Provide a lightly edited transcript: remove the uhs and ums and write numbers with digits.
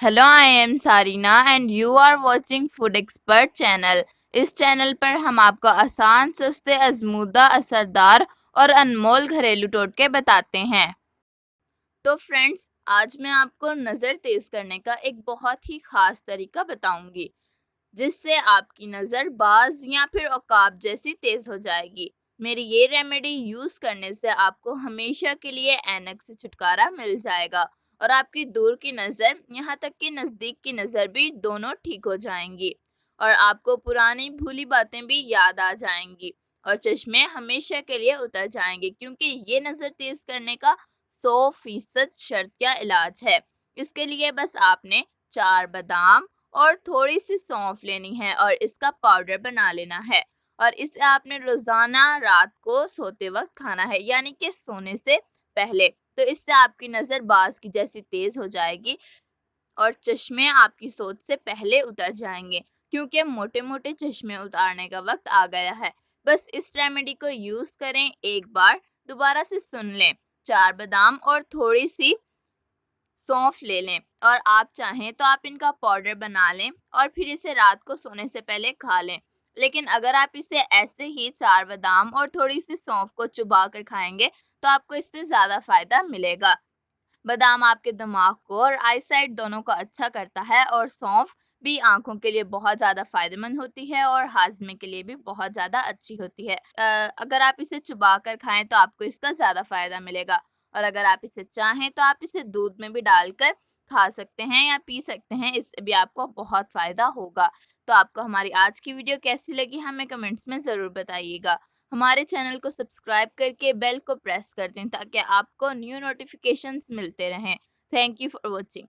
Hello, I am Sarina and you are watching food expert channel. इस channel पर हम आपको आसान, सस्ते, आजमूदा, असरदार और अनमोल घरेलू टोटके बताते हैं। तो फ्रेंड्स, आज मैं आपको नज़र तेज करने का एक बहुत ही खास तरीका बताऊंगी, जिससे आपकी नज़र बाज या फिर औकाब जैसी तेज हो जाएगी। मेरी ये रेमेडी यूज़ करने से आपको हमेशा के लिए ऐनक से छुटकारा मिल जाएगा और आपकी दूर की नज़र यहाँ तक कि नज़दीक की नज़र भी दोनों ठीक हो जाएंगी और आपको पुरानी भूली बातें भी याद आ जाएंगी और चश्मे हमेशा के लिए उतर जाएंगे, क्योंकि ये नज़र तेज करने का 100% शर्त या इलाज है। इसके लिए बस आपने 4 बादाम और थोड़ी सी सौंफ लेनी है और इसका पाउडर बना लेना है और इसे आपने रोजाना रात को सोते वक्त खाना है, यानी कि सोने से पहले। तो इससे आपकी नज़र बाज की जैसी तेज हो जाएगी और चश्मे आपकी सोच से पहले उतर जाएंगे, क्योंकि मोटे मोटे चश्मे उतारने का वक्त आ गया है। बस इस रेमेडी को यूज करें, एक बार दोबारा से सुन लें। 4 बादाम और थोड़ी सी सौंफ ले लें और आप चाहें तो आप इनका पाउडर बना लें और फिर इसे रात को सोने से पहले खा लें। लेकिन अगर आप इसे ऐसे ही 4 बादाम और थोड़ी सी सौंफ को चुबा कर खाएंगे तो आपको इससे ज़्यादा फायदा मिलेगा। बादाम आपके दिमाग को और आईसाइट दोनों को अच्छा करता है और सौंफ भी आंखों के लिए बहुत ज़्यादा फायदेमंद होती है और हाजमे के लिए भी बहुत ज़्यादा अच्छी होती है। अगर आप इसे चबा कर खाएं तो आपको इसका ज़्यादा फायदा मिलेगा और अगर आप इसे चाहें तो आप इसे दूध में भी डालकर खा सकते हैं या पी सकते हैं, इससे भी आपको बहुत फ़ायदा होगा। तो आपको हमारी आज की वीडियो कैसी लगी हमें कमेंट्स में ज़रूर बताइएगा। हमारे चैनल को सब्सक्राइब करके बेल को प्रेस कर दें ताकि आपको न्यू नोटिफिकेशंस मिलते रहें। Thank you for watching.